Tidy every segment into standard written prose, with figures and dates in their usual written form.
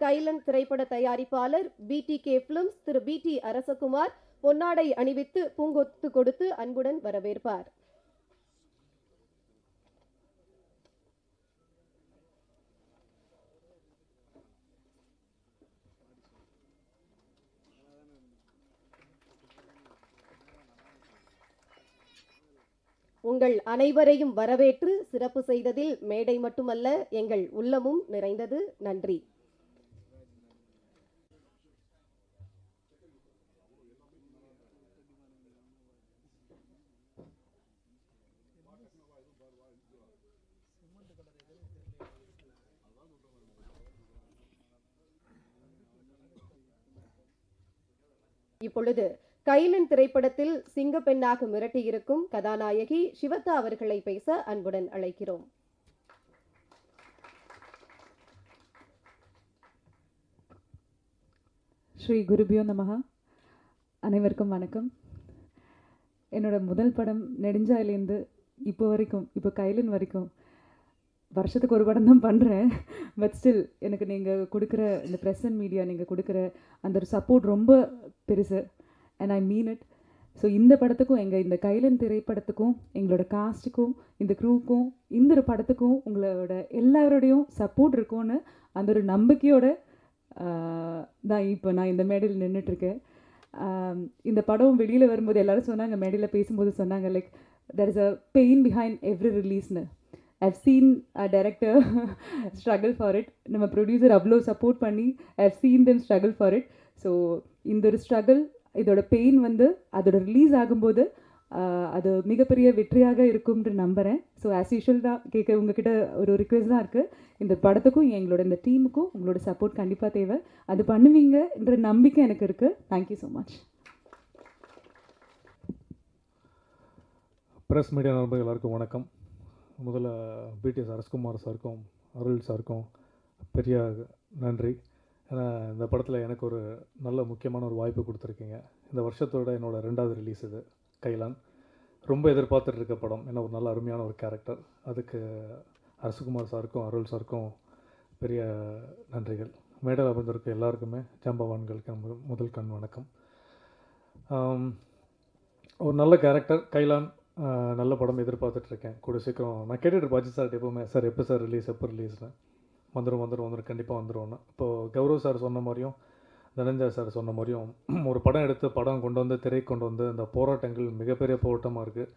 கைலன் திரைப்பட தயாரிப்பாளர் BTK Films திரு BT Arasakumar பொன்னாடை அணிவித்து பூங்கொத்து கொடுத்து அன்புடன் வரவேற்பார். உங்கள் அனைவரையும் வரவேற்று சிறப்பு செய்ததில் மேடை மட்டுமல்ல எங்கள் உள்ளமும் நிறைந்தது. நன்றி. இப்பொழுது கைலன் திரைப்படத்தில் சிங்கப்பெண்ணாக மிரட்டியிருக்கும் கதாநாயகி சிவதா அவர்களை பேச அன்புடன் அழைக்கிறோம். ஸ்ரீ குருபியோ நமஹா. அனைவருக்கும் வணக்கம். என்னோட முதல் படம் நெடுஞ்சாயிலேருந்து இப்போ கைலன் வரைக்கும் வருஷத்துக்கு ஒரு படம் தான் பண்ணுறேன். பட் ஸ்டில் எனக்கு நீங்கள் கொடுக்குற இந்த ப்ரெஸ் அண்ட் மீடியா நீங்கள் கொடுக்குற அந்த ஒரு சப்போர்ட் ரொம்ப பெருசு. And I mean it. So இந்த படத்துக்கும் இந்த கைலன் திரைப்படத்துக்கும் எங்களோட காஸ்ட்டுக்கும் இந்த க்ரூவுக்கும் இந்த ஒரு படத்துக்கும் உங்களோட எல்லாரோடையும் சப்போர்ட் இருக்கும்னு அந்த ஒரு நம்பிக்கையோட தான் இப்போ நான் இந்த மேடையில் நின்றுட்டுருக்கேன். இந்த படம் வெளியில் வரும்போது எல்லோரும் சொன்னாங்க, மேடையில் பேசும்போது சொன்னாங்க, like there is a pain behind every release-னு. I've seen a director struggle for it. நம்ம ப்ரொடியூசர் அவ்வளோ சப்போர்ட் பண்ணி I've seen them struggle for it. So இந்த ஒரு ஸ்ட்ரகிள், இதோட பெயின் அதோட ரிலீஸ் ஆகும்போது அது மிகப்பெரிய வெற்றியாக இருக்கும்னு நம்புகிறேன். ஸோ ஆஸ் யூஷுவல் தான் உங்ககிட்ட ஒரு ரிக்வெஸ்ட் தான் இருக்குது. இந்த படத்துக்கும் எங்களோட இந்த டீமுக்கும் உங்களோட சப்போர்ட் கண்டிப்பாக தேவை. அது பண்ணுவீங்கன்ற நம்பிக்கை எனக்கு இருக்குது. Thank you so much. Press media நண்பர்கள் எல்லாருக்கும் வணக்கம். முதல்ல BTS அரசகுமார் சாருக்கும் அருள் சாருக்கும் பெரிய நன்றி. ஏன்னா இந்த படத்தில் எனக்கு ஒரு நல்ல முக்கியமான ஒரு வாய்ப்பு கொடுத்துருக்கீங்க. இந்த வருஷத்தோட என்னோடய 2வது ரிலீஸ் இது கைலான். ரொம்ப எதிர்பார்த்துட்டு இருக்க படம். ஏன்னா ஒரு நல்ல அருமையான ஒரு கேரக்டர். அதுக்கு அரசகுமார் சாருக்கும் அருள் சாருக்கும் பெரிய நன்றிகள். மேடையில் அமர்ந்திருக்க எல்லாருக்குமே ஜாம்பவான்களுக்கு முதல் கண் வணக்கம். ஒரு நல்ல கேரக்டர் கைலான், நல்ல படம் எதிர்பார்த்துட்ருக்கேன். கூட சீக்கிரம் நான் கேட்டுட்டு அஜித் சார் எப்போவுமே, சார் எப்போ சார் ரிலீஸ், எப்போ ரிலீஸ்னு. வந்துடும் கண்டிப்பாக வந்துடும்னு. இப்போது கௌரவ் சார் சொன்ன மாதிரியும் தனஞ்சய் சார் சொன்ன மாதிரியும் ஒரு படம் எடுத்து படம் கொண்டு வந்து திரை கொண்டு வந்து அந்த போராட்டங்கள் மிகப்பெரிய போராட்டமாக இருக்குது.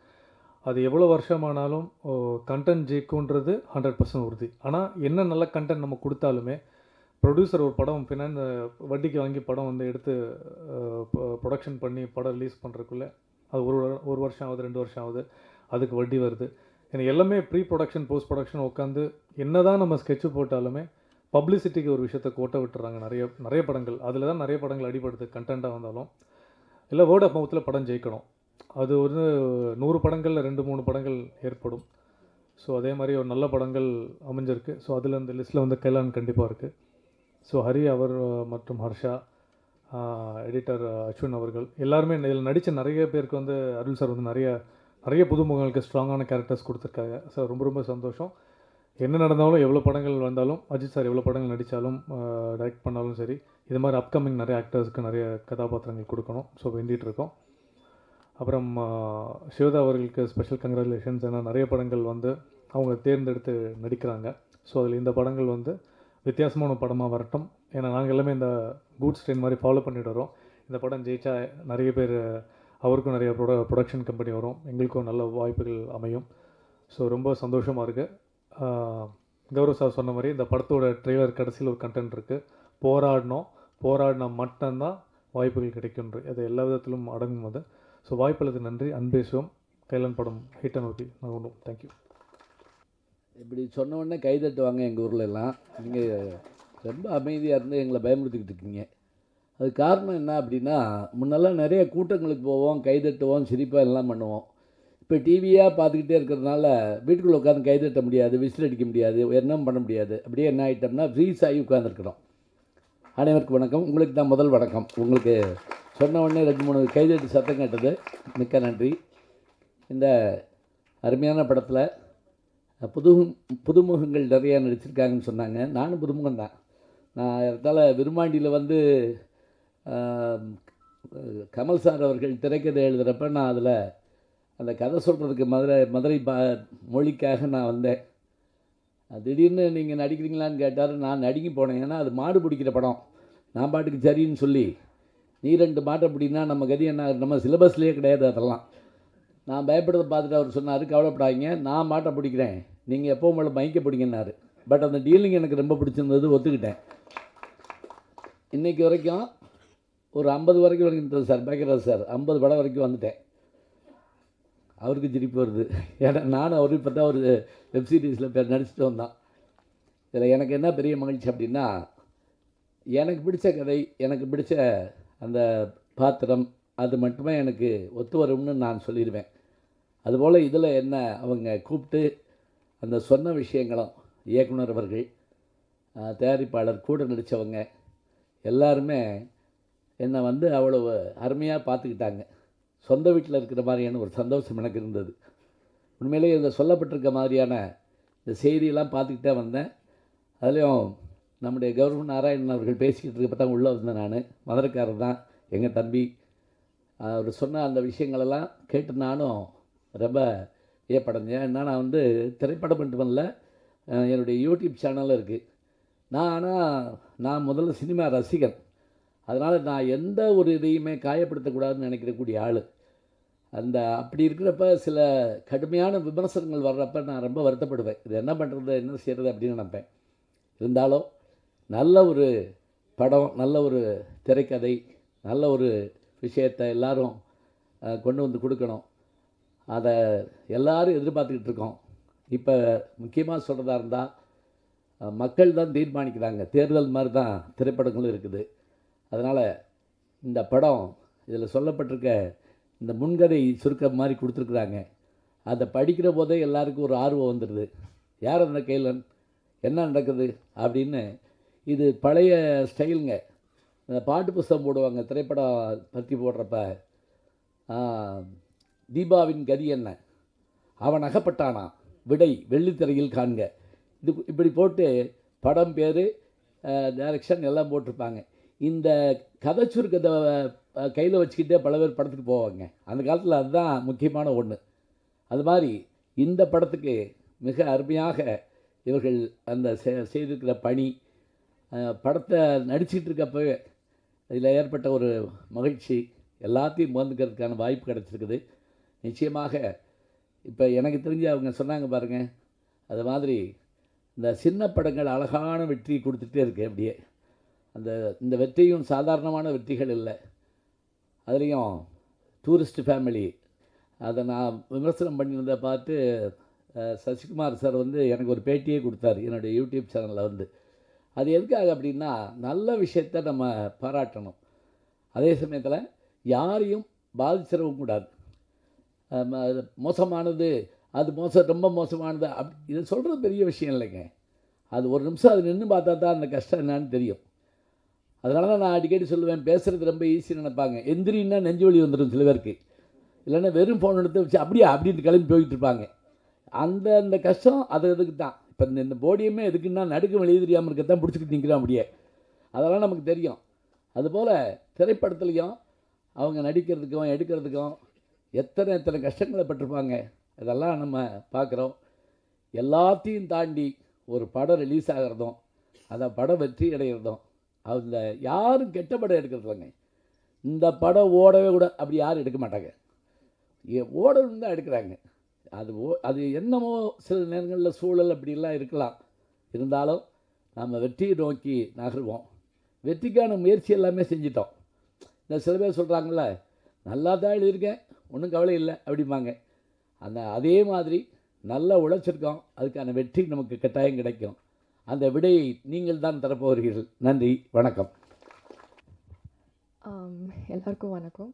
அது எவ்வளோ வருஷமானாலும் கண்டென்ட் ஜெயிக்குன்றது 100% உறுதி. ஆனால் என்ன நல்ல கண்டென்ட் நம்ம கொடுத்தாலுமே ப்ரொடியூசர் ஒரு படம் வட்டிக்கு வாங்கி படம் எடுத்து ப்ரொடக்ஷன் பண்ணி படம் ரிலீஸ் பண்ணுறதுக்குள்ளே அது ஒரு வருஷம் ஆகுது, 2 வருஷம் ஆகுது. அதுக்கு வட்டி வருது. எனக்கு எல்லாமே ப்ரீ ப்ரொடக்ஷன் போஸ்ட் ப்ரொடக்ஷன் உட்காந்து என்ன தான் நம்ம ஸ்கெட்சு போட்டாலுமே பப்ளிசிட்டிக்கு ஒரு விஷயத்தை கோட்டை விட்டுறாங்க நிறைய படங்கள். அதில் தான் நிறைய படங்கள் அடிபடுது. கண்டென்ட்டாக வந்தாலும் இல்லை வேர்ட் ஆஃப் மவுத்தில் படம் ஜெயிக்கணும். அது 100 படங்களில் 2-3 படங்கள் ஏற்படும். ஸோ அதே மாதிரி ஒரு நல்ல படங்கள் அமைஞ்சிருக்கு. ஸோ அதில் இந்த லிஸ்ட்டில் கைலான் கண்டிப்பாக இருக்குது. ஸோ ஹரி அவர் மற்றும் ஹர்ஷா, எடிட்டர் அஸ்வின் அவர்கள் எல்லாருமே இதில் நடித்த நிறைய பேருக்கு அருள் சார் நிறைய புதுமுகங்களுக்கு ஸ்ட்ராங்கான கேரக்டர்ஸ் கொடுத்துருக்காங்க. ஸோ ரொம்ப சந்தோஷம். என்ன நடந்தாலும் எவ்வளோ படங்கள் வந்தாலும் அஜித் சார் எவ்வளோ படங்கள் நடித்தாலும் டைரக்ட் பண்ணாலும் சரி, இது மாதிரி அப்கமிங் நிறைய ஆக்டர்ஸ்க்கு நிறைய கதாபாத்திரங்கள் கொடுக்கணும். ஸோ வேண்டிகிட்ருக்கோம். அப்புறம் சிவதா அவர்களுக்கு ஸ்பெஷல் கங்க்ராச்சுலேஷன்ஸ். ஏன்னா நிறைய படங்கள் அவங்க தேர்ந்தெடுத்து நடிக்கிறாங்க. ஸோ அதில் இந்த படங்கள் வித்தியாசமான படமாக வரட்டும். ஏன்னா நாங்கள் எல்லாமே இந்த கூட்ஸ் ட்ரெயின் மாதிரி ஃபாலோ பண்ணிட்டு வரோம். இந்த படம் ஜெயிச்சா நிறைய பேர், அவருக்கும் நிறைய ப்ரொடக்ஷன் கம்பெனி வரும், எங்களுக்கும் நல்ல வாய்ப்புகள் அமையும். ஸோ ரொம்ப சந்தோஷமாக இருக்குது. கௌரவ் சார் சொன்ன மாதிரி இந்த படத்தோட ட்ரெய்லர் கடைசியில் ஒரு கண்டென்ட் இருக்குது. போராடினா மட்டும்தான் வாய்ப்புகள் கிடைக்கும்ன்று. அது எல்லா விதத்திலும் அடங்கும் அது. ஸோ வாய்ப்புகளுக்கு நன்றி. அன்பேசுவோம். கைலான் படம் ஹிட்டை நோக்கி நான் ஒன்றும். தேங்க்யூ. இப்படி சொன்ன உடனே கைதட்டுவாங்க எங்கள் ஊரில் எல்லாம். நீங்கள் ரொம்ப அமைதியாக இருந்து எங்களை பயமுறுத்திக்கிட்டு இருக்கீங்க. அது காரணம் என்ன அப்படின்னா, முன்னெல்லாம் நிறைய கூட்டங்களுக்கு போவோம், கைதட்டுவோம், சிரிப்பாக எல்லாம் பண்ணுவோம். இப்போ டிவியாக பார்த்துக்கிட்டே இருக்கிறதுனால வீட்டுக்குள்ளே உட்காந்து கைதட்ட முடியாது, விசில் அடிக்க முடியாது, என்ன பண்ண முடியாது. அப்படியே என்ன ஆகிட்டோம்னா ஃப்ரீஸ் ஆகி உட்காந்துருக்குறோம். அனைவருக்கும் வணக்கம். உங்களுக்கு தான் முதல் வணக்கம். உங்களுக்கு சொன்ன உடனே 2-3 கைதட்டு சத்தம் கேட்டது, மிக்க நன்றி. இந்த அருமையான படத்தில் புதுமுகங்கள் நிறையா நடிச்சிருக்காங்கன்னு சொன்னாங்க. நானும் புதுமுகம் தான். நான் இடத்தால விருமாண்டியில் வந்து ஆம், கமல் சார் அவர்கள் திரைக்கதை எழுதுகிறப்ப நான் அதில் அந்த கதை சொல்கிறதுக்கு மதுரை மொழிக்காக நான் வந்தேன். திடீர்னு நீங்கள் நடிக்கிறீங்களான்னு கேட்டார். நான் நடிக்க போனேன். ஏன்னா அது மாடு பிடிக்கிற படம். நான் பாட்டுக்கு சரின்னு சொல்லி நீ 2 மாட்டை பிடினா நம்ம கதி என்ன, நம்ம சிலபஸ்லேயே கிடையாது அதெல்லாம். நான் பயப்படுறத பார்த்துட்டு அவர் சொன்னார், கவலைப்படாதீங்க, நான் மாட்டை பிடிக்கிறேன், நீங்கள் எப்போவும் போல மைக்க பிடிங்கன்னாரு. பட் அந்த டீலிங் எனக்கு ரொம்ப பிடிச்சிருந்தது, ஒத்துக்கிட்டேன். இன்றைக்கி வரைக்கும் ஒரு 50 வரைக்கும் வந்துட்டேன் சார். பாக்கியராஜ் சார் 50 படம் வரைக்கும் வந்துட்டேன். அவருக்கு சிரிப்பு வருது. ஏன்னா நானும் அவரு இப்போ தான் ஒரு வெப்சீரிஸில் நடிச்சுட்டு வந்தான். இதில் எனக்கு என்ன பெரிய மகிழ்ச்சி அப்படின்னா, எனக்கு பிடிச்ச கதை, எனக்கு பிடிச்ச அந்த பாத்திரம், அது மட்டுமே எனக்கு ஒத்து வரும்னு நான் சொல்லிடுவேன். அதுபோல் இதில் என்ன அவங்க கூப்பிட்டு அந்த சொன்ன விஷயங்களும், இயக்குனர் அவர்கள், தயாரிப்பாளர், கூட நடித்தவங்க எல்லாருமே என்னை வந்து அவ்வளவு அருமையாக பார்த்துக்கிட்டாங்க. சொந்த வீட்டில் இருக்கிற மாதிரியான ஒரு சந்தோஷம் எனக்கு இருந்தது. உண்மையிலேயே இதில் சொல்லப்பட்டிருக்க மாதிரியான இந்த செய்தியெல்லாம் பார்த்துக்கிட்டே வந்தேன். அதுலேயும் நம்முடைய கௌரவ நாராயணன் அவர்கள் பேசிக்கிட்டு இருக்கப்போ தான் உள்ளே வந்தேன். நான் மதுரைக்காரர் தான், எங்கள் தம்பி. அவர் சொன்ன அந்த விஷயங்களெல்லாம் கேட்டு நானும் ரொம்ப வியப்படைஞ்சேன். ஏன்னா நான் வந்து திரைப்படம் மட்டுமல்ல, என்னுடைய யூடியூப் சேனலும் இருக்குது. நான் முதல்ல சினிமா ரசிகன். அதனால் நான் எந்த ஒரு இதையுமே காயப்படுத்தக்கூடாதுன்னு நினைக்கிறக்கூடிய ஆள். அப்படி இருக்கிறப்ப சில கடுமையான விமர்சனங்கள் வர்றப்ப நான் ரொம்ப வருத்தப்படுவேன். இது என்ன பண்ணுறது, என்ன செய்கிறது அப்படின்னு நினைப்பேன். இருந்தாலும் நல்ல ஒரு படம், நல்ல ஒரு திரைக்கதை, நல்ல ஒரு விஷயத்தை எல்லாரும் கொண்டு வந்து கொடுக்கணும். அதை எல்லாரும் எதிர்பார்த்துக்கிட்டு இருக்கோம். இப்போ முக்கியமாக சொல்கிறதா இருந்தால், மக்கள் தான் தீர்மானிக்கிறாங்க. தேர்தல் மாதிரி தான் திரைப்படங்களும் இருக்குது. அதனால் இந்த படம், இதில் சொல்லப்பட்டிருக்க இந்த முன்கதை சுருக்கம் மாதிரி கொடுத்துருக்குறாங்க. அதை படிக்கிற போதே எல்லாருக்கும் ஒரு ஆர்வம் வந்துடுது. யார் அந்த கைலன், என்ன நடக்குது அப்படின்னு. இது பழைய ஸ்டைலுங்க. இந்த பாட்டு புஸ்தகம் போடுவாங்க திரைப்படம் பற்றி போடுறப்ப, தீபாவின் கதி என்ன, அவன் அகப்பட்டானா, விடை வெள்ளித்திரையில் காண்க, இது இப்படி போட்டு படம் பேர், டைரக்ஷன் எல்லாம் போட்டிருப்பாங்க. இந்த கதை சுருக்கத்தை கையில் வச்சுக்கிட்டே பல பேர் படத்துக்கு போவாங்க. அந்த காலத்தில் அதுதான் முக்கியமான ஒன்று. அது மாதிரி இந்த படத்துக்கு மிக அருமையாக இவர்கள் அந்த செய்திருக்கிற பணி, படத்தை நடிச்சிட்டு இருக்கப்பவே இதில் ஏற்பட்ட ஒரு மகிழ்ச்சி, எல்லாத்தையும் முகந்துக்கிறதுக்கான வாய்ப்பு கிடச்சிருக்குது. நிச்சயமாக இப்போ எனக்கு தெரிஞ்சு அவங்க சொன்னாங்க பாருங்கள், அது மாதிரி இந்த சின்ன படங்கள் அழகான வெற்றி கொடுத்துட்டே இருக்கு. அப்படியே இந்த வெற்றியும் சாதாரணமான வெற்றிகள் இல்லை. அதுலேயும் டூரிஸ்ட் ஃபேமிலி, அதை நான் விமர்சனம் பண்ணியிருந்ததை பார்த்து சசிகுமார் சார் வந்து எனக்கு ஒரு பேட்டியே கொடுத்தாரு என்னுடைய யூடியூப் சேனலில் வந்து. அது எதுக்காக அப்படின்னா, நல்ல விஷயத்தை நம்ம பாராட்டணும், அதே சமயத்தில் யாரையும் பாதிச்சிடவும் கூடாது. மோசமானது, அது ரொம்ப மோசமானது இதை சொல்கிறது பெரிய விஷயம் இல்லைங்க. அது ஒரு நிமிஷம் அது நின்று பார்த்தா தான் அந்த கஷ்டம் என்னன்னு தெரியும். அதனால தான் நான் அடிக்கடி சொல்லுவேன், பேசுகிறது ரொம்ப ஈஸின்னு நினைப்பாங்க. எந்திரின்னா நெஞ்சு வலி வந்துடும் சில பேருக்கு. இல்லைன்னா வெறும் ஃபோன் எடுத்து வச்சு அப்படின்னு கிளம்பி போயிட்டு இருப்பாங்க. அந்த கஷ்டம் அதுக்கு தான். இப்போ இந்த போடியமே எதுக்குன்னா, நடுக்கம் வெளியே தெரியாமல் இருக்க தான் பிடிச்சிக்கிட்டு நிற்கிறோம் அப்படியே. அதெல்லாம் நமக்கு தெரியும். அதுபோல் திரைப்படத்துலேயும் அவங்க நடிக்கிறதுக்கும் எடுக்கிறதுக்கும் எத்தனை கஷ்டங்களை பட்டிருப்பாங்க. இதெல்லாம் நம்ம பார்க்குறோம். எல்லாத்தையும் தாண்டி ஒரு படம் ரிலீஸ் ஆகிறதும், அந்த படம் வெற்றி அடைகிறதும், அதில் யாரும் கெட்ட படம் எடுக்கிறது இல்லைங்க. இந்த படம் ஓடவே கூட அப்படி யாரும் எடுக்க மாட்டாங்க. ஓடணும் தான் எடுக்கிறாங்க. அது என்னமோ சில நேரங்களில் சூழல் அப்படிலாம் இருக்கலாம். இருந்தாலும் நம்ம வெற்றியை நோக்கி நகருவோம். வெற்றிக்கான முயற்சி எல்லாமே செஞ்சிட்டோம். இந்த சில பேர் சொல்கிறாங்கள, நல்லா தான் எழுதியிருக்கேன், ஒன்றும் கவலை இல்லை அப்படிம்பாங்க. அதே மாதிரி நல்லா உழைச்சிருக்கோம், அதுக்கான வெற்றி நமக்கு கட்டாயம் கிடைக்கும். அந்த விடையை நீங்கள் தான் தரப்போகிறீர்கள். நன்றி, வணக்கம். எல்லாருக்கும் வணக்கம்.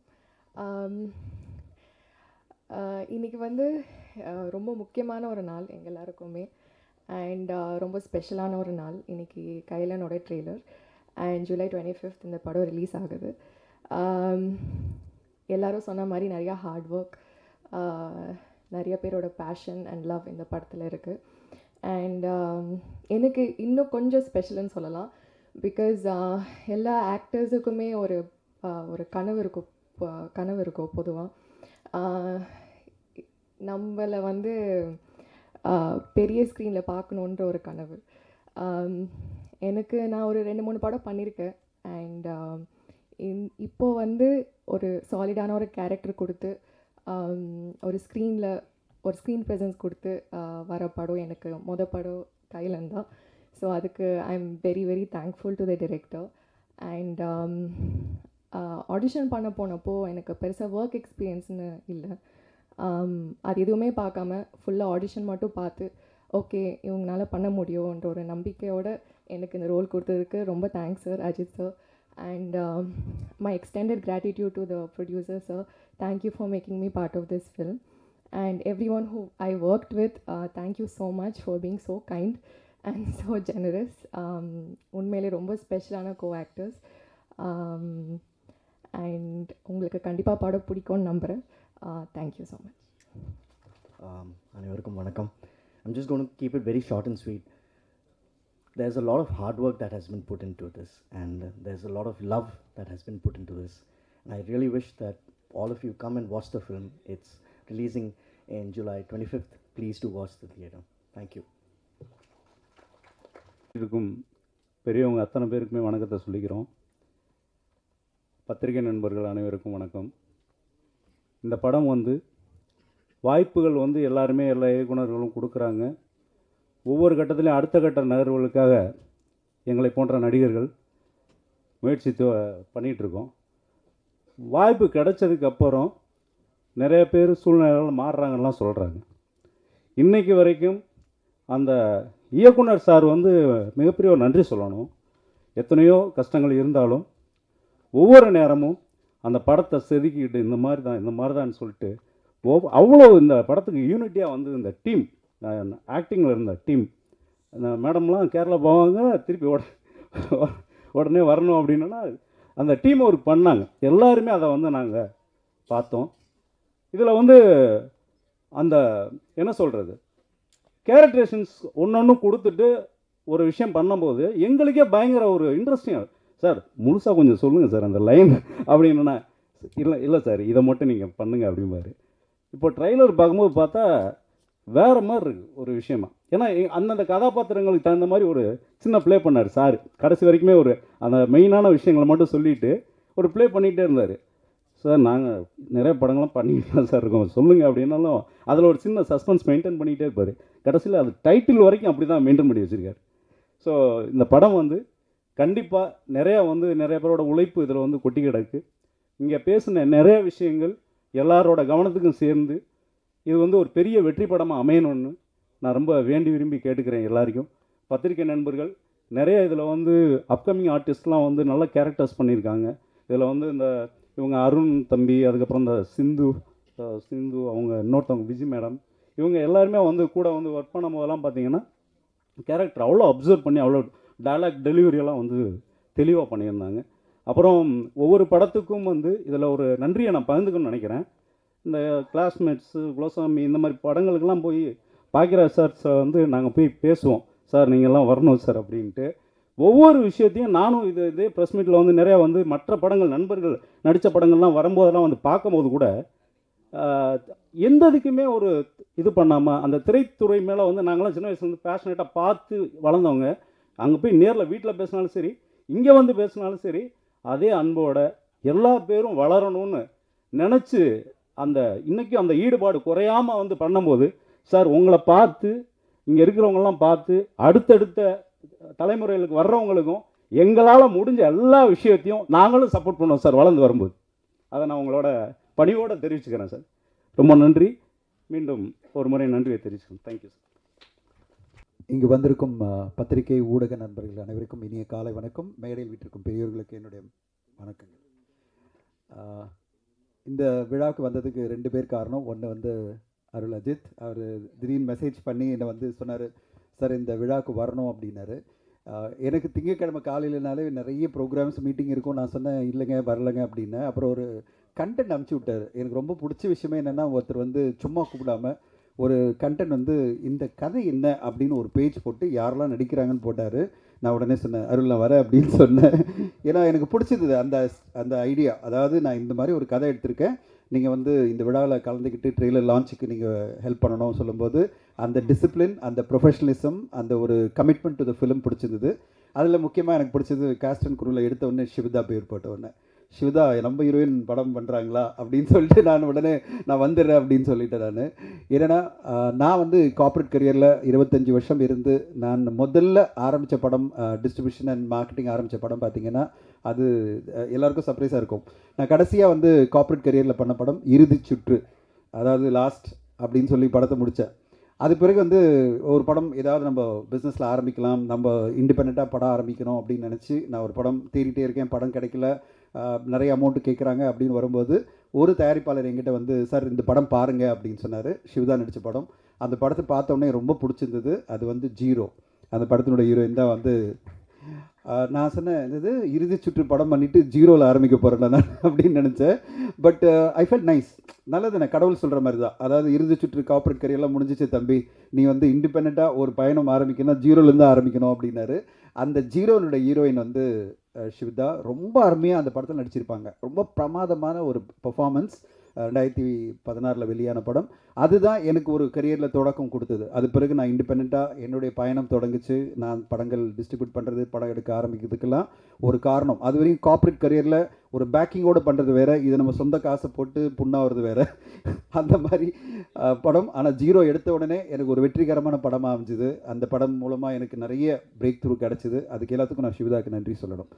இன்றைக்கி வந்து ரொம்ப முக்கியமான ஒரு நாள் எங்கள் எல்லாருக்குமே. அண்ட் ரொம்ப ஸ்பெஷலான ஒரு நாள். இன்றைக்கி கைலனோட ட்ரெய்லர் அண்ட் ஜூலை 25 இந்த படம் ரிலீஸ் ஆகுது. எல்லோரும் சொன்ன மாதிரி நிறையா ஹார்ட் ஒர்க், நிறைய பேரோட பேஷன் அண்ட் லவ் இந்த படத்தில் இருக்குது. அண்ட் எனக்கு இன்னும் கொஞ்சம் ஸ்பெஷல்னு சொல்லலாம். பிகாஸ் எல்லா ஆக்டர்ஸுக்குமே ஒரு கனவு இருக்கும் பொதுவாக. நம்மளை வந்து பெரிய ஸ்க்ரீனில் பார்க்கணுன்ற ஒரு கனவு. நான் ஒரு 2-3 படம் பண்ணியிருக்கேன். அண்ட் இப்போது வந்து ஒரு சாலிடான ஒரு கேரக்டர் கொடுத்து ஒரு ஸ்க்ரீன் ப்ரெசன்ஸ் கொடுத்து வர படம் எனக்கு படம் கைலன் தான். ஸோ அதுக்கு I am very very thankful to the director. And audition பண்ண போனப்போ எனக்கு பெருசாக ஒர்க் எக்ஸ்பீரியன்ஸ்னு இல்லை. அது எதுவுமே பார்க்காம ஃபுல்லாக ஆடிஷன் மட்டும் பார்த்து ஓகே இவங்களால பண்ண முடியும்ன்ற ஒரு நம்பிக்கையோடு எனக்கு இந்த ரோல் கொடுத்ததுக்கு ரொம்ப thanks sir, Ajith sir. And my extended gratitude to the producer sir. Thank you for making me part of this film. And everyone who I worked with, thank you so much for being so kind and so generous. உண்மையிலே ரொம்ப ஸ்பெஷலான co-actors. And உங்களுக்கு கண்டிப்பாக படம் பிடிக்கும்னு நம்புகிறேன். Thank you so much. அனைவருக்கும் வணக்கம். I'm just going to keep it very short and sweet. There's a lot of hard work that has been put into this, and there's a lot of love that has been put into this. And I really wish that all of you come and watch the film. It's releasing in July 25th. Please do watch the theater. Thank you. இருக்கும் பெரியவங்க அத்தனை பேருக்குமே வணக்கத்தை சொல்லிக்கிறோம். பத்திரிகை நண்பர்கள் அனைவருக்கும் வணக்கம். இந்த படம் வந்து வாய்ப்புகள் வந்து எல்லாருமே எல்லா இயக்குனர்களும் கொடுக்குறாங்க. ஒவ்வொரு கட்டத்திலையும் அடுத்த கட்ட நகர்வுகளுக்காக எங்களை போன்ற நடிகர்கள் முயற்சி பண்ணிகிட்ருக்கோம். வாய்ப்பு கிடைச்சதுக்கப்புறம் நிறைய பேர் சூழ்நிலைகள் மாறுறாங்கலாம் சொல்கிறாங்க. இன்றைக்கு வரைக்கும் அந்த இயக்குனர் சார் வந்து மிகப்பெரிய ஒரு நன்றி சொல்லணும். எத்தனையோ கஷ்டங்கள் இருந்தாலும் ஒவ்வொரு நேரமும் அந்த படத்தை செதுக்கிட்டு இந்த மாதிரி தான் சொல்லிட்டு அவ்வளோ இந்த படத்துக்கு யூனிட்டியாக வந்து இந்த டீம் ஆக்டிங்கில் இருந்த டீம் அந்த மேடம்லாம் கேரளா போவாங்க, திருப்பி உடனே வரணும் அப்படின்னா அந்த டீம் ஒர்க் பண்ணாங்க. எல்லாருமே அதை வந்து நாங்கள் பார்த்தோம். இதில் வந்து அந்த என்ன சொல்கிறது கேரக்டரேஷன்ஸ் ஒன்று கொடுத்துட்டு ஒரு விஷயம் பண்ணும்போது எங்களுக்கே பயங்கர ஒரு இன்ட்ரெஸ்டிங்காக, சார் முழுசாக கொஞ்சம் சொல்லுங்கள் சார் அந்த லைன் அப்படின்னா, இல்லை சார் இதை மட்டும் நீங்கள் பண்ணுங்கள் அப்படிம்பாரு. இப்போ ட்ரைலர் பார்க்கும்போது பார்த்தா வேறு மாதிரி இருக்குது ஒரு விஷயமா. ஏன்னா அந்தந்த கதாபாத்திரங்களுக்கு தகுந்த மாதிரி ஒரு சின்ன ப்ளே பண்ணார் சார். கடைசி வரைக்குமே ஒரு அந்த மெயினான விஷயங்களை மட்டும் சொல்லிவிட்டு ஒரு ப்ளே பண்ணிகிட்டே இருந்தார். சார் நாங்கள் நிறைய படங்கள்லாம் பண்ணிக்கிட்டு தான் சார் இருக்கோம், சொல்லுங்கள் அப்படின்னாலும் அதில் ஒரு சின்ன சஸ்பென்ஸ் மெயின்டைன் பண்ணிகிட்டே இருப்பார். கடைசியில் அது டைட்டில் வரைக்கும் அப்படி தான் மெயின்டைன் பண்ணி வச்சுருக்காரு. ஸோ இந்த படம் வந்து கண்டிப்பாக நிறைய பேரோட உழைப்பு இதில் வந்து கொட்டி கிடக்கு. இங்கே பேசின நிறைய விஷயங்கள் எல்லாரோட கவனத்துக்கும் சேர்ந்து இது வந்து ஒரு பெரிய வெற்றி படமாக அமையணும்னு நான் ரொம்ப வேண்டி விரும்பி கேட்டுக்கிறேன் எல்லாருக்கும். பத்திரிகை நண்பர்கள் நிறைய இதில் வந்து அப்கமிங் ஆர்டிஸ்ட்லாம் வந்து நல்ல கேரக்டர்ஸ் பண்ணியிருக்காங்க. இதில் வந்து இவங்க அருண் தம்பி, அதுக்கப்புறம் இந்த சிந்து அவங்க இன்னொருத்தவங்க விஜி மேடம், இவங்க எல்லாருமே வந்து கூட வந்து ஒர்க் பண்ணும் போதெல்லாம் பார்த்தீங்கன்னா கேரக்டர் அவ்வளோ அப்சர்வ் பண்ணி அவ்வளோ டயலாக் டெலிவரியெல்லாம் வந்து தெளிவாக பண்ணியிருந்தாங்க. அப்புறம் ஒவ்வொரு படத்துக்கும் வந்து இதில் ஒரு நன்றியை நான் பகிர்ந்துக்கணும்னு நினைக்கிறேன். இந்த கிளாஸ்மேட்ஸு, குலசாமி இந்த மாதிரி படங்களுக்கெல்லாம் போய் பாக்கியராஜ் சார் வந்து நாங்கள் போய் பேசுவோம், சார் நீங்கள்லாம் வரணும் சார் அப்படின்ட்டு. ஒவ்வொரு விஷயத்தையும் நானும் இதே ப்ரெஸ் மீட்டில் வந்து நிறையா வந்து மற்ற படங்கள் நண்பர்கள் நடித்த படங்கள்லாம் வரும்போதெல்லாம் வந்து பார்க்கும்போது கூட எந்த இதுக்குமே ஒரு இது பண்ணாமல் அந்த திரைத்துறை மேலே வந்து நாங்களாம் சின்ன வயசுலேருந்து பேஷனேட்டாக பார்த்து வளர்ந்தவங்க. அங்கே போய் நேரில் வீட்டில் பேசினாலும் சரி, இங்கே வந்து பேசினாலும் சரி, அதே அன்போட எல்லா பேரும் வளரணும்னு நினச்சி இன்றைக்கும் அந்த ஈடுபாடு குறையாமல் வந்து பண்ணும்போது, சார் உங்களை பார்த்து இங்கே இருக்கிறவங்களாம் பார்த்து அடுத்தடுத்த தலைமுறைகளுக்கு வர்றவங்களுக்கும் எங்களால் முடிஞ்ச எல்லா விஷயத்தையும் நாங்களும் சப்போர்ட் பண்ணுவோம் சார் வளர்ந்து வரும்போது. அதை நான் உங்களோட பணியோடு தெரிவிச்சுக்கிறேன் சார். ரொம்ப நன்றி. மீண்டும் ஒரு முறை நன்றியை தெரிவிச்சுக்கிறேன். Thank you sir. இங்கு வந்திருக்கும் பத்திரிகை ஊடக நண்பர்கள் அனைவருக்கும் இனிய காலை வணக்கம். மேடையில் வீட்டிற்கும் பெரியவர்களுக்கு என்னுடைய வணக்கங்கள். இந்த விழாவுக்கு வந்ததுக்கு 2 பேர் காரணம். ஒன்று வந்து அருள் அஜித், அவர் திடீர்னு மெசேஜ் பண்ணி என்னை வந்து சொன்னார், சார் இந்த விழாவுக்கு வரணும் அப்படின்னாரு. எனக்கு திங்கட்கிழமை காலையிலனாலே நிறைய ப்ரோக்ராம்ஸ் மீட்டிங் இருக்கும். நான் சொன்னேன் இல்லைங்க வரலைங்க அப்படின்னு. அப்புறம் ஒரு கண்டென்ட் அனுப்பிச்சி விட்டார். எனக்கு ரொம்ப பிடிச்ச விஷயமே என்னென்னா, ஒருத்தர் வந்து சும்மா கூப்பிடாமல் ஒரு கண்டென்ட் வந்து இந்த கதை என்ன அப்படின்னு ஒரு பேஜ் போட்டு யாரெல்லாம் நடிக்கிறாங்கன்னு போட்டார். நான் உடனே சொன்னேன், அருள் நான் வரேன் அப்படின்னு சொன்னேன். ஏன்னா எனக்கு பிடிச்சிருந்தது அந்த அந்த ஐடியா. அதாவது நான் இந்த மாதிரி ஒரு கதை எடுத்திருக்கேன், நீங்கள் வந்து இந்த விழாவில் கலந்துக்கிட்டு ட்ரெய்லர் லான்ச்சுக்கு நீங்கள் ஹெல்ப் பண்ணணும் சொல்லும்போது அந்த டிசிப்ளின், அந்த ப்ரொஃபஷனலிசம், அந்த ஒரு கமிட்மெண்ட் டு த ஃபிலிம் பிடிச்சிருந்தது. அதில் முக்கியமாக எனக்கு பிடிச்சது காஸ்ட் அண்ட் குரூவில் எடுத்த உடனே சிவிதா பேர் போட்ட உடனே, சிவிதா நம்ம ஹீரோயின் படம் பண்ணுறாங்களா அப்படின்னு சொல்லிட்டு நான் உடனே நான் வந்துடுறேன் அப்படின்னு சொல்லிட்டேன். நான் ஏன்னா நான் வந்து கார்ப்பரேட் கரியரில் 25 வருஷம் இருந்து நான் முதல்ல ஆரம்பித்த படம், டிஸ்ட்ரிபியூஷன் அண்ட் மார்க்கெட்டிங் ஆரம்பித்த படம் பார்த்திங்கன்னா அது எல்லாருக்கும் சர்ப்ரைஸாக இருக்கும். நான் கடைசியாக வந்து கார்ப்பரேட் கரியரில் பண்ண படம் இறுதி சுற்று, அதாவது லாஸ்ட் அப்படின்னு சொல்லி படத்தை முடித்தேன். அது பிறகு வந்து ஒரு படம் ஏதாவது நம்ம பிஸ்னஸில் ஆரம்பிக்கலாம், நம்ம இண்டிபெண்ட்டாக படம் ஆரம்பிக்கணும் அப்படின்னு நினச்சி நான் ஒரு படம் தேடிட்டே இருக்கேன். படம் கிடைக்கல, நிறைய அமௌண்ட்டு கேட்குறாங்க அப்படின்னு வரும்போது ஒரு தயாரிப்பாளர் என்கிட்ட வந்து, சார் இந்த படம் பாருங்கள் அப்படின்னு சொன்னார். சிவதா நடித்த படம். அந்த படத்தை பார்த்தோன்னே ரொம்ப பிடிச்சிருந்தது. அது வந்து ஜீரோ, அந்த படத்தினுடைய ஹீரோயின் தான் வந்து. நான் சொன்னேன், இது இறுதி சுற்று படம் பண்ணிவிட்டு ஜீரோவில் ஆரம்பிக்க போகிறேன் நான் அப்படின்னு நினச்சேன். பட் ஐ ஃபெல்ட் நைஸ், நல்லது. நான் கடவுள் சொல்கிற மாதிரி தான். அதாவது இறுதி சுற்று கார்ப்பரேட் கரியெல்லாம் முடிஞ்சிச்சு தம்பி, நீ வந்து இண்டிபெண்ட்டாக ஒரு பயணம் ஆரம்பிக்கணும், ஜீரோலேருந்து ஆரம்பிக்கணும் அப்படின்னாரு. அந்த ஜீரோனுடைய ஹீரோயின் வந்து சிவிதா ரொம்ப அருமையாக அந்த படத்தில் நடிச்சிருப்பாங்க. ரொம்ப பிரமாதமான ஒரு பெர்ஃபார்மன்ஸ். 2016 வெளியான படம். அதுதான் எனக்கு ஒரு கரியரில் தொடக்கம் கொடுத்தது. அது பிறகு நான் இண்டிபெண்ட்டாக என்னுடைய பயணம் தொடங்குச்சு. நான் படங்கள் டிஸ்ட்ரிபியூட் பண்ணுறது, படம் எடுக்க ஆரம்பிக்கிறதுக்கெல்லாம் ஒரு காரணம். அது வரைக்கும் கார்ப்பரேட் கரியரில் ஒரு பேக்கிங்கோடு பண்ணுறது வேறு, இது நம்ம சொந்த காசை போட்டு புண்ணாகிறது வேறு, அந்த மாதிரி படம். ஆனால் ஜீரோ எடுத்த உடனே எனக்கு ஒரு வெற்றிகரமான படமாக அமைஞ்சுது. அந்த படம் மூலமாக எனக்கு நிறைய பிரேக் த்ரூ கிடச்சிது. அதுக்கு எல்லாத்துக்கும் நான் சிவதாக்கு நன்றி சொல்லணும்.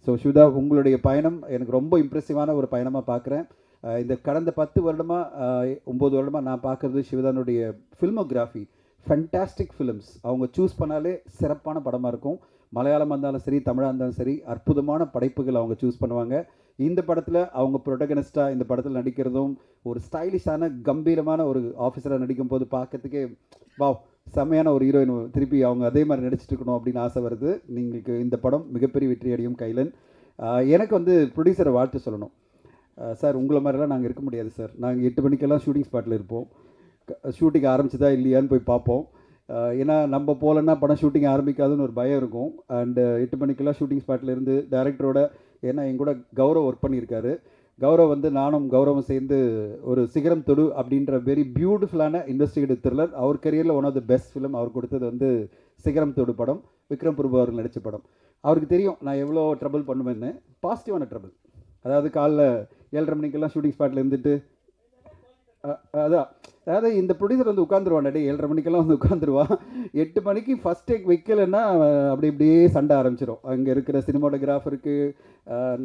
ஸோ சிவதா, உங்களுடைய பயணம் எனக்கு ரொம்ப இம்ப்ரெசிவான ஒரு பயணமாக பார்க்குறேன். இந்த கடந்த 10 வருடமாக 9 வருடமாக நான் பார்க்குறது சிவதானுடைய ஃபில்மோகிராஃபி. ஃபண்டாஸ்டிக் ஃபிலிம்ஸ் அவங்க சூஸ் பண்ணாலே சிறப்பான படமாக இருக்கும். மலையாளமாக இருந்தாலும் சரி, தமிழாக இருந்தாலும் சரி, அற்புதமான படைப்புகள் அவங்க சூஸ் பண்ணுவாங்க. இந்த படத்தில் அவங்க ப்ரொட்டகனிஸ்டாக இந்த படத்தில் நடிக்கிறதும், ஒரு ஸ்டைலிஷான கம்பீரமான ஒரு ஆஃபீஸராக நடிக்கும்போது பார்க்கறதுக்கே வாவ், செம்மையான ஒரு ஹீரோயின் திருப்பி அவங்க அதே மாதிரி நடிச்சிட்டு இருக்கணும் அப்படின்னு ஆசை வருது. നിങ്ങൾക്ക് இந்த படம் மிகப்பெரிய வெற்றி அடையும் கைலன். எனக்கு வந்து ப்ரொடியூசரை வாழ்த்து சொல்லணும். சார், உங்களை மாதிரிலாம் நாங்கள் இருக்க முடியாது சார். நாங்கள் 8 மணிக்கெல்லாம் ஷூட்டிங் ஸ்பாட்டில் இருப்போம். ஷூட்டிங் ஆரம்பிச்சதா இல்லையான்னு போய் பார்ப்போம். ஏன்னா நம்ம போகலன்னா படம் ஷூட்டிங் ஆரம்பிக்காதுன்னு ஒரு பயம் இருக்கும். அண்டு 8 மணிக்கெல்லாம் ஷூட்டிங் ஸ்பாட்டில் இருந்து டைரக்டரோட, ஏன்னா என் கூட கௌரவ் ஒர்க் பண்ணியிருக்காரு. கௌரவ் வந்து நானும் கௌரவம் சேர்ந்து ஒரு சிகரம் தொடு அப்படின்ற வெரி பியூட்டிஃபுல்லான இன்வெஸ்டிகேட்டிவ் த்ரில்லர். அவர் கரியரில் one of the best film அவர் கொடுத்தது வந்து சிகரம் தொடு படம். விக்ரம் பிரபு அவர்கள் நடித்த படம். அவருக்கு தெரியும் நான் எவ்வளோ ட்ரபிள் பண்ணுவேன்னு. பாசிட்டிவான ட்ரபிள். அதாவது காலைல 7:30 மணிக்கெல்லாம் ஷூட்டிங் ஸ்பாட்டில் இருந்துட்டு அதாவது இந்த ப்ரொடியூசர் வந்து உட்காந்துருவான், டே 7:30 மணிக்கெல்லாம் வந்து உட்காந்துருவான். 8 மணிக்கு ஃபஸ்ட் டேக் வைக்கலைன்னா இப்படியே சண்டை ஆரம்பிச்சிடும். அங்கே இருக்கிற சினிமாட்டோகிராஃபருக்கு,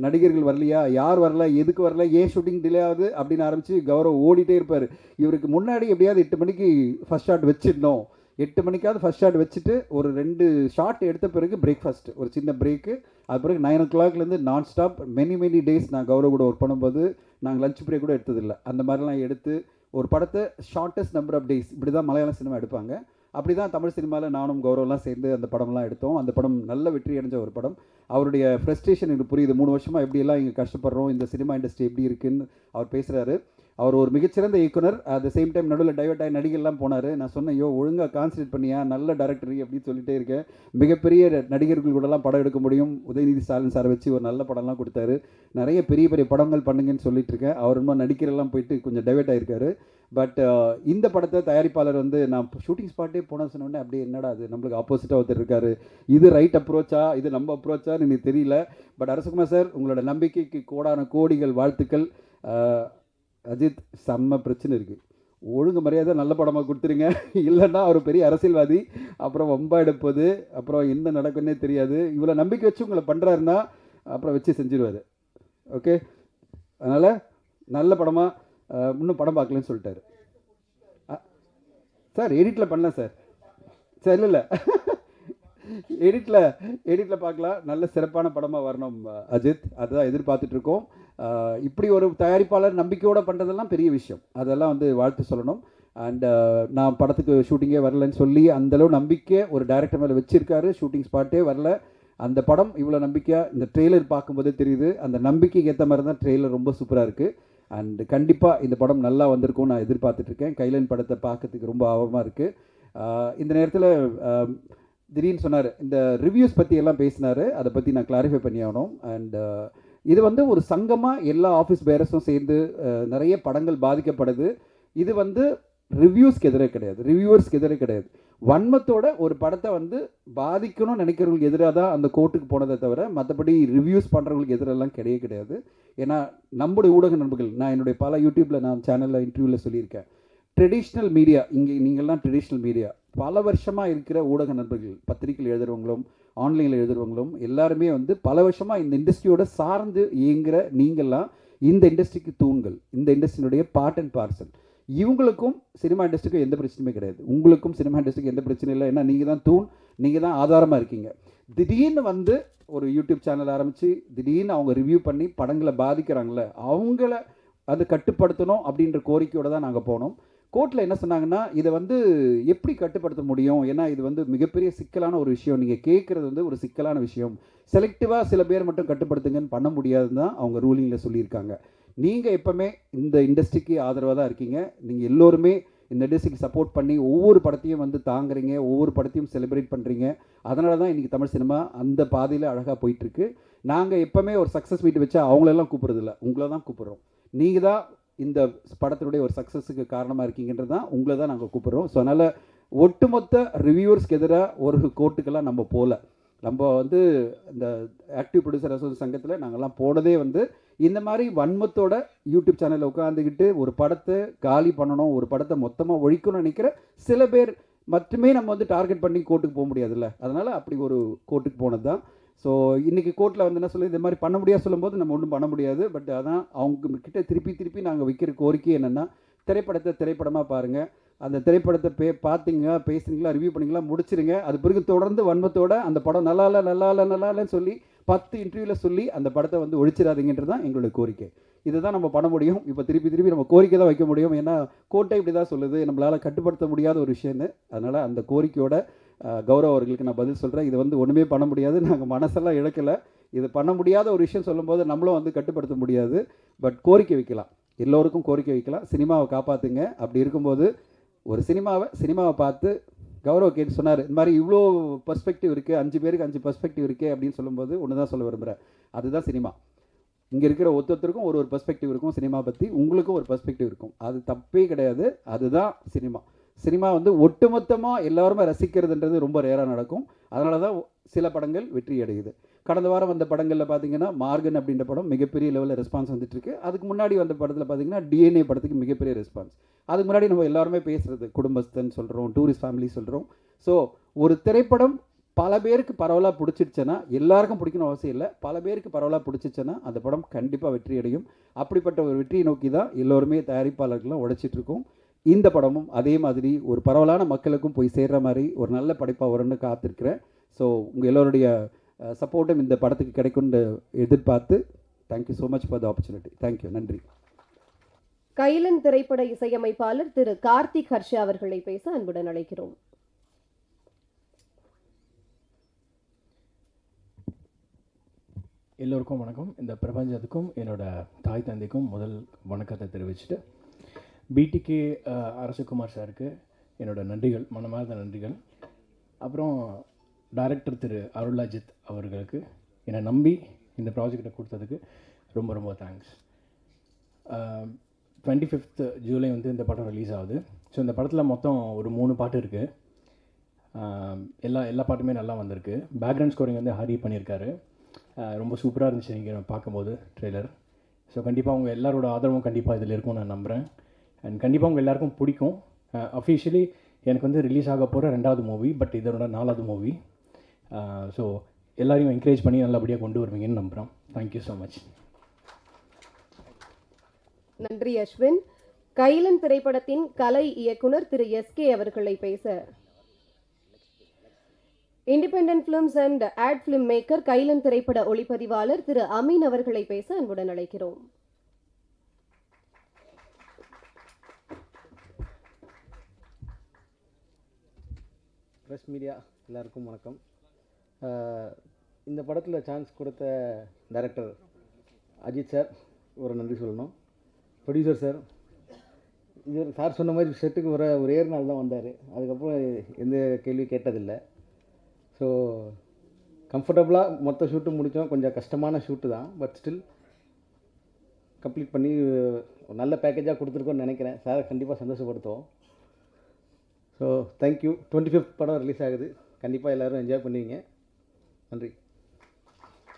நடிகர்கள் வரலையா, யார் வரல, எதுக்கு வரல, ஏன் ஷூட்டிங் டிலே ஆகுது அப்படின்னு ஆரம்பித்து கௌரவ் ஓடிட்டே இருப்பார். இவருக்கு முன்னாடி எப்படியாவது 8 மணிக்கு ஃபஸ்ட் ஷாட் வச்சிடணும். 8 மணிக்காவது ஃபஸ்ட் ஷாட் வச்சுட்டு ஒரு 2 ஷாட் எடுத்த பிறகு பிரேக்ஃபாஸ்ட், ஒரு சின்ன பிரேக்கு. அது பிறகு 9 o'clockலேருந்து நான் ஸ்டாப் மெனி டேஸ் நான் கௌரவ் கூட ஒர்க் பண்ணும்போது நாங்கள் லஞ்ச் பிரேக் கூட எடுத்ததில்லை. அந்த மாதிரிலாம் எடுத்து ஒரு படத்தை ஷார்ட்டஸ்ட் நம்பர் ஆஃப் டேஸ், இப்படி தான் மலையாள சினிமா எடுப்பாங்க. அப்படி தான் தமிழ் சினிமாவில் நானும் கௌரவெலாம் சேர்ந்து அந்த படம்லாம் எடுத்தோம். அந்த படம் நல்ல வெற்றி அடைஞ்ச ஒரு படம். அவருடைய ஃப்ரஸ்ட்ரேஷன் எனக்கு புரியுது. 3 வருஷமாக எப்படியெல்லாம் இங்கே கஷ்டப்படுறோம், இந்த சினிமா இண்டஸ்ட்ரி எப்படி இருக்குன்னு அவர் பேசுகிறாரு. அவர் ஒரு மிகச்சிறந்த இயக்குனர். அட் த சேம் டைம் நடுவில் டைவர்ட் ஆகி நடிகர்லாம் போனார். நான் சொன்னேன், ஐயோ ஒழுங்காக கான்சன்ட்ரேட் பண்ணியா, நல்ல டேரக்டர் அப்படின்னு சொல்லிட்டே இருக்கேன். மிகப்பெரிய நடிகர்கள் கூடலாம் படம் எடுக்க முடியும். உதயநிதி ஸ்டாலின் சாரை வச்சு ஒரு நல்ல படம்லாம் கொடுத்தாரு. நிறைய பெரிய படங்கள் பண்ணுங்கன்னு சொல்லிட்டு இருக்கேன். அவர் இன்னும் நடிக்கிறெல்லாம் போயிட்டு கொஞ்சம் டைவர்ட் ஆகிருக்காரு. பட் இந்த படத்தை தயாரிப்பாளர் வந்து நான் ஷூட்டிங் ஸ்பாட்டே போன சொன்னோடனே அப்படியே என்னடா அது நம்மளுக்கு ஆப்போசிட்டாக ஒருத்தர் இருக்காரு, இது ரைட் அப்ரோச்சா, இது நம்ம அப்ரோச்சான்னு எனக்கு தெரியல. பட் அரசகுமார் சார், உங்களோட நம்பிக்கைக்கு கோடான கோடிகள் வாழ்த்துக்கள். அஜித், செம்ம பிரச்சனை இருக்குது, ஒழுங்கு மரியாதை நல்ல படமாக கொடுத்துருங்க. இல்லைன்னா அவர் பெரிய அரசியல்வாதி, அப்புறம் வம்பா எடுப்பது, அப்புறம் என்ன நடக்குன்னே தெரியாது. இவ்வளோ நம்பிக்கை வச்சு உங்களை பண்ணுறாருன்னா அப்புறம் வச்சு செஞ்சிருவார். ஓகே, அதனால் நல்ல படமாக இன்னும் படம் பார்க்கலன்னு சொல்லிட்டாரு சார். எடிட்டில் பண்ணல சார். சார் இல்லை எடிட்டில் பார்க்கலாம். நல்ல சிறப்பான படமாக வரணும் அஜித், அதுதான் எதிர்பார்த்துட்ருக்கோம். இப்படி ஒரு தயாரிப்பாளர் நம்பிக்கையோடு பண்ணுறதெல்லாம் பெரிய விஷயம். அதெல்லாம் வந்து வாழ்த்து சொல்லணும். அண்டு நான் படத்துக்கு ஷூட்டிங்கே வரலன்னு சொல்லி அந்தளவு நம்பிக்கை ஒரு டைரக்டர் மேலே வச்சுருக்காரு. ஷூட்டிங் ஸ்பாட்டே வரல. அந்த படம் இவ்வளோ நம்பிக்கையாக இந்த ட்ரெய்லர் பார்க்கும்போதே தெரியுது. அந்த நம்பிக்கைக்கு ஏற்ற மாதிரி தான் ட்ரெய்லர் ரொம்ப சூப்பராக இருக்குது. அண்டு கண்டிப்பாக இந்த படம் நல்லா வந்திருக்கும் நான் எதிர்பார்த்துட்ருக்கேன். கைலன் படத்தை பார்க்கறதுக்கு ரொம்ப ஆர்வமாக இருக்குது. இந்த நேரத்தில் திடீர்னு சொன்னார், இந்த ரிவ்யூஸ் பற்றி எல்லாம் பேசினார். அதை பற்றி நான் கிளாரிஃபை பண்ணி ஆகணும். அண்ட் இது வந்து ஒரு சங்கமாக எல்லா ஆஃபீஸ் பேரஸும் சேர்ந்து நிறைய படங்கள் பாதிக்கப்படுது. இது வந்து ரிவ்யூஸ்க்கு எதிரே கிடையாது, ரிவ்யூவர்ஸ்க்கு எதிரே கிடையாது. வன்மத்தோட ஒரு படத்தை வந்து பாதிக்கணும்னு நினைக்கிறவங்களுக்கு எதிராக தான் அந்த கோர்ட்டுக்கு போனதை தவிர மற்றபடி ரிவ்யூஸ் பண்ணுறவங்களுக்கு எதிரெல்லாம் கிடையவே கிடையாது. ஏன்னா நம்முடைய ஊடக நண்பர்கள், நான் என்னுடைய பல யூடியூப்பில் நான் சேனலில் இன்டர்வியூவில் சொல்லியிருக்கேன், ட்ரெடிஷ்னல் மீடியா, இங்கே நீங்கள்லாம் ட்ரெடிஷ்னல் மீடியா பல வருஷமாக இருக்கிற ஊடக நண்பர்கள், பத்திரிகையில் எழுதுறவங்களும் ஆன்லைனில் எழுதுறவங்களும் எல்லாருமே வந்து பல வருஷமாக இந்த இண்டஸ்ட்ரியோட சார்ந்து இயங்குகிற நீங்கள்லாம் இந்த இண்டஸ்ட்ரிக்கு தூண்கள், இந்த இண்டஸ்ட்ரியினுடைய பார்ட் அண்ட் பார்சல். இவங்களுக்கும் சினிமா இண்டஸ்ட்ரிக்கும் எந்த பிரச்சனையுமே கிடையாது, உங்களுக்கும் சினிமா இண்டஸ்ட்ரிக்கு எந்த பிரச்சனையும் இல்லை. ஏன்னா நீங்கள் தான் தூண், நீங்கள் தான் ஆதாரமாக இருக்கீங்க. திடீர்னு வந்து ஒரு யூடியூப் சேனல் ஆரம்பித்து திடீர்னு அவங்க ரிவ்யூ பண்ணி படங்களை பாதிக்கிறாங்களே, அவங்கள அதை கட்டுப்படுத்தணும் அப்படின்ற கோரிக்கையோடு தான் நாங்கள் போனோம். கோர்ட்டில் என்ன சொன்னாங்கன்னா, இதை வந்து எப்படி கட்டுப்படுத்த முடியும், ஏன்னா இது வந்து மிகப்பெரிய சிக்கலான ஒரு விஷயம், நீங்கள் கேட்குறது வந்து ஒரு சிக்கலான விஷயம், செலக்டிவாக சில பேர் மட்டும் கட்டுப்படுத்துங்கன்னு பண்ண முடியாதுன்னு தான் அவங்க ரூலிங்கில் சொல்லியிருக்காங்க. நீங்கள் எப்போவுமே இந்த இண்டஸ்ட்ரிக்கு ஆதரவாக தான் இருக்கீங்க. நீங்கள் எல்லோருமே இந்த இண்டஸ்ட்ரிக்கு சப்போர்ட் பண்ணி ஒவ்வொரு படத்தையும் வந்து தாங்குறீங்க, ஒவ்வொரு படத்தையும் செலிப்ரேட் பண்ணுறீங்க. அதனால தான் இன்றைக்கி தமிழ் சினிமா அந்த பாதையில் அழகாக போயிட்டுருக்கு. நாங்கள் எப்போவுமே ஒரு சக்ஸஸ் மீட் வச்சா அவங்களெல்லாம் கூப்பிட்றதில்ல, உங்களை தான் கூப்பிட்றோம். நீங்கள் தான் இந்த படத்தினுடைய ஒரு சக்ஸஸுக்கு காரணமாக இருக்கீங்கன்றது தான் உங்களை தான் நாங்கள் கூப்பிட்றோம். ஸோ அதனால் ஒட்டுமொத்த ரிவ்யூவர்ஸ்க்கு எதிராக ஒரு கோர்ட்டுக்கெல்லாம் நம்ம போகல. நம்ம வந்து இந்த ஆக்டிவ் ப்ரொடியூசர் அசோசியேஷன் சங்கத்தில் நாங்கள்லாம் போனதே வந்து இந்த மாதிரி வன்மத்தோட யூடியூப் சேனலில் உட்காந்துக்கிட்டு ஒரு படத்தை காலி பண்ணணும், ஒரு படத்தை மொத்தமாக ஒழிக்கணும்னு நினைக்கிற சில பேர் மட்டுமே நம்ம வந்து டார்கெட் பண்ணி கோர்ட்டுக்கு போக முடியாதுல்ல. அதனால் அப்படி ஒரு கோர்ட்டுக்கு போனது தான். ஸோ இன்றைக்கி கோர்ட்டில் வந்து என்ன சொல்லி இந்த மாதிரி பண்ண முடியாது சொல்லும்போது நம்ம ஒன்றும் பண்ண முடியாது. பட் அதான் அவங்க கிட்ட திருப்பி நாங்கள் வைக்கிற கோரிக்கை என்னென்னா, திரைப்படத்தை திரைப்படமாக பாருங்கள், அந்த திரைப்படத்தை பார்த்தீங்க, பேசுனீங்களா, ரிவ்யூ பண்ணிங்களா, முடிச்சிருங்க. அது பிறகு தொடர்ந்து வன்மத்தோட அந்த படம் நல்லா இல்லைன்னு சொல்லி 10 இன்டர்வியூவில் சொல்லி அந்த படத்தை வந்து ஒழிச்சிடாதீங்கன்றது தான் எங்களுடைய கோரிக்கை. இதை தான் நம்ம பண்ண முடியும். இப்போ திருப்பி நம்ம கோரிக்கை தான் வைக்க முடியும். ஏன்னா கோர்ட்டை இப்படி தான் சொல்லுது, நம்மளால் கட்டுப்படுத்த முடியாத ஒரு விஷயம்னு. அதனால் அந்த கோரிக்கையோட கௌரவ அவர்களுக்கு நான் பதில் சொல்கிறேன். இது வந்து ஒன்றுமே பண்ண முடியாது, நாங்கள் மனசெல்லாம் இழக்கலை. இது பண்ண முடியாத ஒரு விஷயம் சொல்லும்போது நம்மளும் வந்து கட்டுப்படுத்த முடியாது. பட் கோரிக்கை வைக்கலாம், எல்லோருக்கும் கோரிக்கை வைக்கலாம், சினிமாவை காப்பாற்றுங்க. அப்படி இருக்கும்போது ஒரு சினிமாவை பார்த்து கௌரவ கேட்டு சொன்னார், இந்த மாதிரி இவ்வளோ பர்ஸ்பெக்டிவ் இருக்குது, 5 பேருக்கு 5 பர்ஸ்பெக்டிவ் இருக்குது அப்படின்னு சொல்லும்போது ஒன்று தான் சொல்ல விரும்புகிறேன், அதுதான் சினிமா. இங்கே இருக்கிற ஒருத்தருக்கும் ஒரு பர்ஸ்பெக்டிவ் இருக்கும் சினிமா பற்றி, உங்களுக்கும் ஒரு பர்ஸ்பெக்டிவ் இருக்கும், அது தப்பே கிடையாது, அதுதான் சினிமா. சினிமா வந்து ஒட்டுமொத்தமாக எல்லாருமே ரசிக்கிறதுன்றது ரொம்ப ரேராக நடக்கும். அதனால தான் சில படங்கள் வெற்றி அடையுது. கடந்த வாரம் வந்த படங்களில் பார்த்தீங்கன்னா மார்கன் அப்படின்ற படம் மிகப்பெரிய லெவலில் ரெஸ்பான்ஸ் வந்துட்டுருக்கு. அதுக்கு முன்னாடி வந்த படத்தில் பார்த்தீங்கன்னா டிஎன்ஏ படத்துக்கு மிகப்பெரிய ரெஸ்பான்ஸ். அதுக்கு முன்னாடி நம்ம எல்லாருமே பேசுகிறது குடும்பஸ்தன் சொல்கிறோம், டூரிஸ்ட் ஃபேமிலி சொல்கிறோம். ஸோ ஒரு திரைப்படம் பல பேருக்கு பரவலாக பிடிச்சிடுச்சுன்னா, எல்லாருக்கும் பிடிக்கணும் அவசியம் இல்லை, பல பேருக்கு பரவலாக பிடிச்சிச்சுன்னா அந்த படம் கண்டிப்பாக வெற்றி அடையும். அப்படிப்பட்ட ஒரு வெற்றியை நோக்கி தான் எல்லோருமே தயாரிப்பாளர்களும் உழைச்சிட்ருக்கோம். இந்த படமும் அதே மாதிரி ஒரு பரவலான மக்களுக்கும் போய் சேர்கிற மாதிரி ஒரு நல்ல படைப்பாக வரும்னு காத்திருக்கிறேன். ஸோ உங்கள் எல்லோருடைய சப்போர்ட்டும் இந்த படத்துக்கு கிடைக்கும்னு எதிர்பார்த்து, thank you so much for the opportunity. Thank you, நன்றி. கைலன் திரைப்பட இசையமைப்பாளர் திரு கார்த்திக் ஹர்ஷா அவர்களை பேச அன்புடன் அழைக்கிறோம். எல்லோருக்கும் வணக்கம். இந்த பிரபஞ்சத்துக்கும் என்னோட தாய் தந்தைக்கும் முதல் வணக்கத்தை தெரிவிச்சுட்டு, பிடிகே அரசகுமார் சாருக்கு என்னோட நன்றிகள், மனமார்ந்த நன்றிகள். அப்புறம் டைரக்டர் திரு அருள் அஜித் அவர்களுக்கு என்னை நம்பி இந்த ப்ராஜெக்டை கொடுத்ததுக்கு ரொம்ப ரொம்ப தேங்க்ஸ். 25th ஜூலை வந்து இந்த படம் ரிலீஸ் ஆகுது. ஸோ இந்த படத்தில் மொத்தம் ஒரு 3 பாட்டு இருக்குது. எல்லா பாட்டுமே நல்லா வந்திருக்கு. பேக்ரவுண்ட் ஸ்கோரிங் வந்து ஹரி பண்ணியிருக்காரு. ரொம்ப சூப்பராக இருந்துச்சு நீங்கள் பார்க்கும்போது ட்ரெய்லர். ஸோ கண்டிப்பாக உங்கள் எல்லாரோட ஆதரவும் கண்டிப்பாக இதில் இருக்கும்னு நான் நம்புகிறேன். அண்ட் கண்டிப்பாக உங்கள் எல்லாருக்கும் பிடிக்கும். அஃபிஷியலி எனக்கு வந்து ரிலீஸ் ஆக போகிற 2வது மூவி, பட் இதோட 4வது மூவி. ஸோ எல்லோரையும் என்கரேஜ் பண்ணி நல்லபடியாக கொண்டு வருவீங்கன்னு நம்புகிறோம். Thank you so much. நன்றி அஸ்வின். கைலன் திரைப்படத்தின் கலை இயக்குனர் திரு எஸ்கே அவர்களை பேச independent films and ad film maker, கைலன் திரைப்பட ஒளிப்பதிவாளர் திரு அமீன் அவர்களை பேச அன்புடன் அழைக்கிறோம். ப்ரெஸ் மீடியா எல்லாருக்கும் வணக்கம். இந்த படத்தில் சான்ஸ் கொடுத்த டைரக்டர் அஜித் சார் ஒரு நன்றி சொல்லணும். ப்ரொடியூசர் சார், இது சார் சொன்ன மாதிரி செட்டுக்கு ஒரே நாள் தான் வந்தார். அதுக்கப்புறம் எந்த கேள்வி கேட்டதில்லை. ஸோ கம்ஃபர்டபுளாக மொத்த ஷூட்டும் முடித்தோம். கொஞ்சம் கஷ்டமான ஷூட்டு தான், பட் ஸ்டில் கம்ப்ளீட் பண்ணி ஒரு நல்ல பேக்கேஜாக கொடுத்துருக்கோன்னு நினைக்கிறேன். சார் கண்டிப்பாக சந்தோஷப்படுத்துவோம். So thank you. 25th படம் ரிலீஸ் ஆகுது, கண்டிப்பாக எல்லோரும் என்ஜாய் பண்ணுவீங்க. நன்றி.